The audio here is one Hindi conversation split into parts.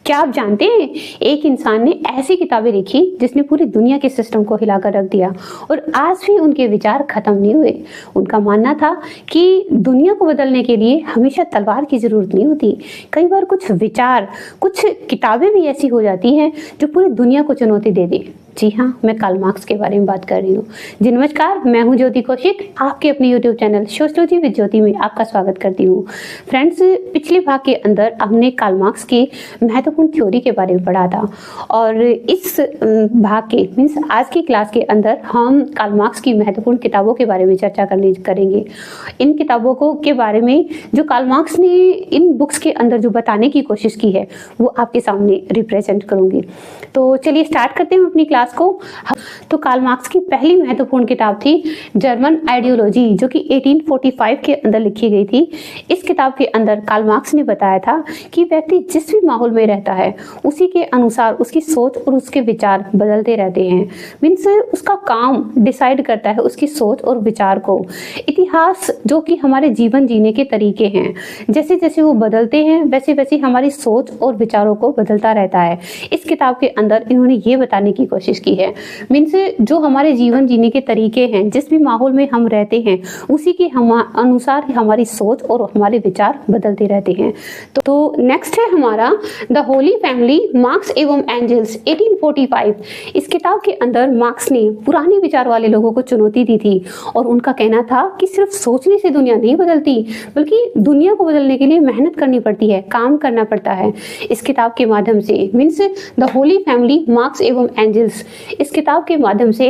क्या आप जानते हैं, एक इंसान ने ऐसी किताबें लिखी जिसने पूरी दुनिया के सिस्टम को हिलाकर रख दिया और आज भी उनके विचार खत्म नहीं हुए। उनका मानना था कि दुनिया को बदलने के लिए हमेशा तलवार की जरूरत नहीं होती। कई बार कुछ विचार, कुछ किताबें भी ऐसी हो जाती हैं जो पूरी दुनिया को चुनौती दे दी। जी हाँ, मैं कार्ल मार्क्स के बारे में बात कर रही हूँ। जी नमस्कार, मैं हूँ ज्योति कौशिक, आपके अपने यूट्यूब चैनल सोशियोलॉजी विद ज्योति में आपका स्वागत करती हूँ। फ्रेंड्स, पिछले भाग के अंदर हमने कार्ल मार्क्स की महत्वपूर्ण थ्योरी के बारे में पढ़ा था और इस भाग के मीन्स आज की क्लास के अंदर हम कार्ल मार्क्स की महत्वपूर्ण किताबों के बारे में चर्चा करेंगे। इन किताबों को के बारे में जो कार्ल मार्क्स ने इन बुक्स के अंदर जो बताने की कोशिश की है वो आपके सामने रिप्रेजेंट करूंगी। तो चलिए स्टार्ट करते हैं अपनी क्लास को। तो कार्ल मार्क्स की पहली महत्वपूर्ण किताब थी जर्मन आइडियोलॉजी, जो कि 1845 के अंदर लिखी गई थी। इस किताब के अंदर कार्ल मार्क्स ने बताया था कि व्यक्ति जिस भी माहौल में रहता है उसी के अनुसार उसकी सोच और उसके विचार बदलते रहते हैं। मीन्स उसका काम डिसाइड करता है उसकी सोच और विचार को। इतिहास जो कि हमारे जीवन जीने के तरीके हैं, जैसे जैसे वो बदलते हैं वैसे वैसे हमारी सोच और विचारों को बदलता रहता है। इस किताब के अंदर इन्होंने ये बताने की कोशिश की है। मीन्स जो हमारे जीवन जीने के तरीके हैं, जिस भी माहौल में हम रहते हैं उसी के अनुसार हमारी सोच और हमारे विचार बदलते रहते हैं। तो नेक्स्ट है हमारा द होली फैमिली, मार्क्स एवं एंजल्स 1845। इस किताब के अंदर मार्क्स ने पुराने विचार वाले लोगों को चुनौती दी थी और उनका कहना था कि सिर्फ सोचने से दुनिया नहीं बदलती, बल्कि दुनिया को बदलने के लिए मेहनत करनी पड़ती है, काम करना पड़ता है। इस किताब के माध्यम से means the Holi family, marks एवं एंजल्स, इस किताब के माध्यम से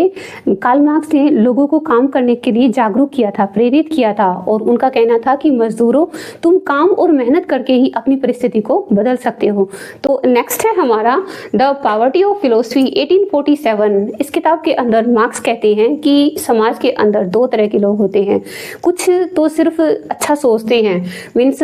कार्ल मार्क्स ने लोगों को काम करने के लिए जागरूक किया था, प्रेरित किया था और उनका कहना था कि मजदूरों, तुम काम और मेहनत करके ही अपनी परिस्थिति को बदल सकते हो। तो नेक्स्ट है हमारा द पॉवर्टी ऑफ फिलोसफी 1847। इस किताब के अंदर मार्क्स कहते हैं कि समाज के अंदर दो तरह के लोग होते हैं। कुछ तो सिर्फ अच्छा सोचते हैं, मीन्स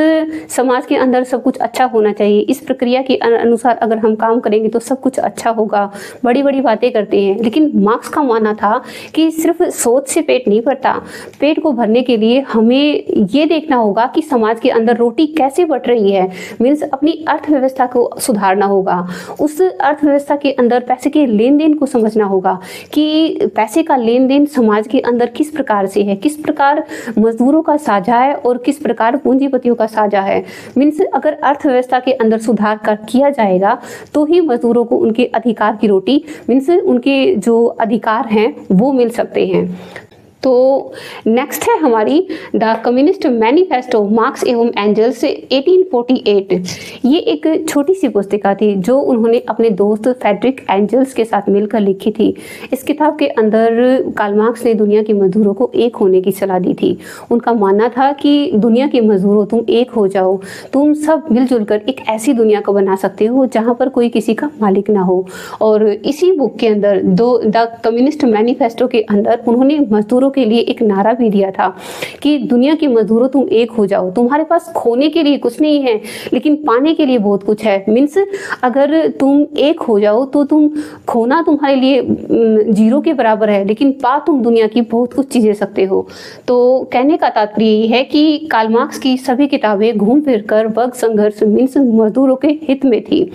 समाज के अंदर सब कुछ अच्छा होना चाहिए, इस प्रक्रिया के अनुसार अगर हम काम करेंगे तो सब कुछ अच्छा होगा, बड़ी बड़ी बातें करते हैं। लेकिन मार्क्स का मानना था कि सिर्फ सोच से पेट नहीं भरता, पेट को भरने के लिए हमें ये देखना होगा कि समाज के अंदर रोटी कैसे बट रही है। मीन्स अपनी अर्थव्यवस्था को सुधारना होगा, उस अर्थव्यवस्था के अंदर पैसे के लेन देन को समझना होगा कि पैसे का लेन देन समाज के अंदर किस प्रकार से है, किस प्रकार मजदूरों का साझा है और किस प्रकार पूंजीपतियों का साझा है। मीन्स अगर अर्थव्यवस्था के अंदर सुधार कर किया जाएगा तो ही मजदूरों को उनके अधिकार की रोटी, मीन्स उनके जो अधिकार हैं वो मिल सकते हैं। तो नेक्स्ट है हमारी द कम्युनिस्ट मैनिफेस्टो, मार्क्स एवं एंजल्स 1848। ये एक छोटी सी पुस्तिका थी जो उन्होंने अपने दोस्त फ्रेडरिक एंजल्स के साथ मिलकर लिखी थी। इस किताब के अंदर कार्ल मार्क्स ने दुनिया के मजदूरों को एक होने की सलाह दी थी। उनका मानना था कि दुनिया के मजदूरों, तुम एक हो जाओ, तुम सब मिलजुल कर एक ऐसी दुनिया को बना सकते हो जहाँ पर कोई किसी का मालिक ना हो। और इसी बुक के अंदर द कम्युनिस्ट मैनिफेस्टो के अंदर उन्होंने मजदूरों के लिए एक नारा भी दिया था कि दुनिया के मजदूरों, तुम एक हो जाओ, तुम्हारे पास खोने के लिए कुछ नहीं है लेकिन पाने के लिए बहुत कुछ है। मीन्स अगर तुम एक हो जाओ तो तुम खोना तुम्हारे लिए जीरो के बराबर है, लेकिन पा तुम दुनिया की बहुत कुछ चीजें सकते हो। तो कहने का तात्पर्य ये है कि कार्ल मार्क्स की सभी किताबें घूम फिर कर वर्ग संघर्ष मीन्स मजदूरों के हित में थी।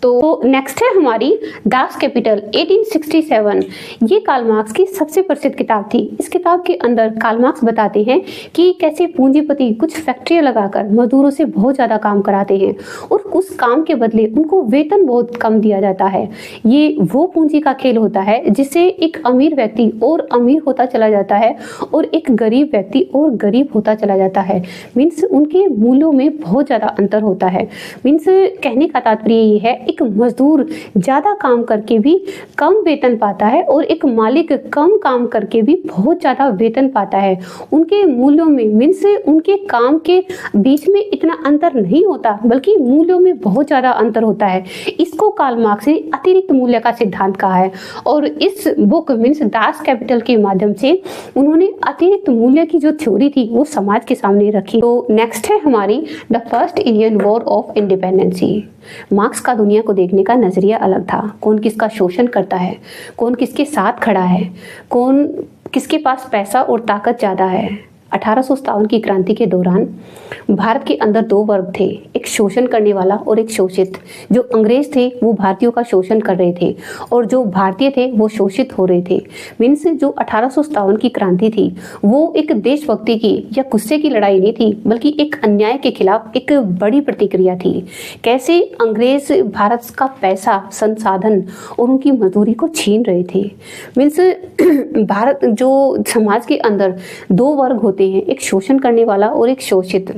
तो नेक्स्ट है हमारी दास कैपिटल 1867। ये कार्ल मार्क्स की सबसे प्रसिद्ध किताब थी। इस किताब के अंदर कार्ल मार्क्स बताते हैं कि कैसे पूंजीपति कुछ फैक्ट्रियां लगाकर मजदूरों से बहुत ज्यादा काम कराते हैं और उस काम के बदले उनको वेतन बहुत कम दिया जाता है। ये वो पूंजी का खेल होता है जिससे एक अमीर व्यक्ति और अमीर होता चला जाता है और एक गरीब व्यक्ति और गरीब होता चला जाता है। मीन्स उनके मूल्यों में बहुत ज्यादा अंतर होता है। मीन्स कहने का तात्पर्य ये है, एक मजदूर ज्यादा काम करके भी कम वेतन पाता है और एक मालिक कम काम करके भी बहुत ज्यादा वेतन पाता है। उनके मूल्यों में मीन्स उनके काम के बीच में इतना अंतर नहीं होता, बल्कि मूल्यों में बहुत ज्यादा अंतर होता है। इसको कार्ल मार्क्स ने अतिरिक्त मूल्य का सिद्धांत कहा है और इस बुक मीन्स दास कैपिटल के माध्यम से उन्होंने अतिरिक्त मूल्य की जो थ्योरी थी वो समाज के सामने रखी। तो नेक्स्ट है हमारी the first Indian war of independency. Marks का दुनिया को देखने का नजरिया अलग था। कौन किसका शोषण करता है, कौन किसके साथ खड़ा है, कौन किसके पास पैसा और ताकत ज्यादा है, 1857 की क्रांति के दौरान भारत के अंदर दो वर्ग थे, एक शोषण करने वाला और एक शोषित। जो अंग्रेज थे वो भारतीयों का शोषण कर रहे थे और जो भारतीय थे वो शोषित हो रहे थे। मीन्स जो 1857 की क्रांति थी वो एक देशभक्ति की या गुस्से की लड़ाई नहीं थी, बल्कि एक अन्याय के खिलाफ एक बड़ी प्रतिक्रिया थी। कैसे अंग्रेज भारत का पैसा, संसाधन और उनकी मजदूरी को छीन रहे थे। मीन्स भारत जो समाज के अंदर दो वर्ग होते हैं, एक शोषण करने वाला और एक शोषित।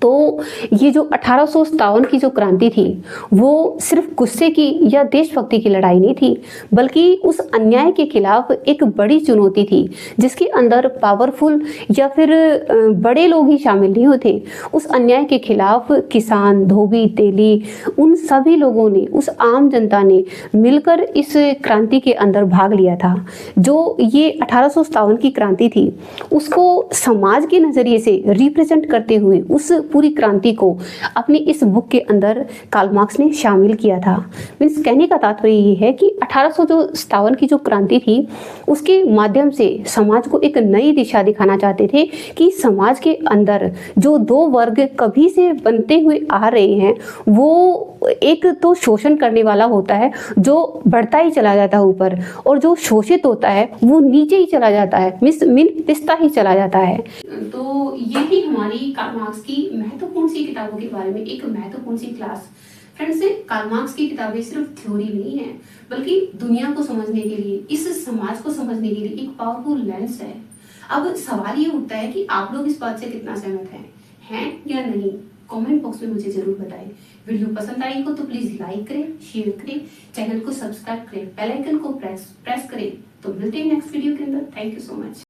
तो ये जो 1857 की जो क्रांति थी वो सिर्फ गुस्से की या देशभक्ति की लड़ाई नहीं थी, बल्कि उस अन्याय के खिलाफ एक बड़ी चुनौती थी जिसके अंदर पावरफुल या फिर बड़े लोग ही शामिल नहीं होते। उस अन्याय के खिलाफ किसान, धोबी, तेली, उन सभी लोगों ने, उस आम जनता ने मिलकर इस क्रांति के अंदर भाग लिया था। जो ये 1857 की क्रांति थी उसको समाज के नजरिए से रिप्रेजेंट करते हुए उस पूरी क्रांति को अपनी इस बुक के अंदर कार्ल मार्क्स ने शामिल किया था। मीन्स कहने का तात्पर्य ये है कि 1857 की जो क्रांति थी उसके माध्यम से समाज को एक नई दिशा दिखाना चाहते थे कि समाज के अंदर जो दो वर्ग कभी से बनते हुए आ रहे हैं, वो एक तो शोषण करने वाला होता है जो बढ़ता ही चला जाता है ऊपर, और जो शोषित होता है वो नीचे ही चला जाता है, पिसता ही चला जाता है। तो ये थी हमारी कार्ल मार्क्स की महत्वपूर्ण सी किताबों के बारे में एक महत्वपूर्ण सी क्लास। फ्रेंड्स, कार्ल मार्क्स की किताबें सिर्फ थ्योरी नहीं है, बल्कि दुनिया को समझने के लिए, इस समाज को समझने के लिए एक पावरफुल लेंस है। अब सवाल ये उठता है कि आप लोग इस बात से कितना सहमत हैं या नहीं? कमेंट बॉक्स में मुझे जरूर बताएं। वीडियो पसंद आई हो तो प्लीज लाइक करें, शेयर करें, चैनल को सब्सक्राइब करें, बेल आइकन को प्रेस करें। तो मिलते हैं नेक्स्ट वीडियो के अंदर। Thank you so much.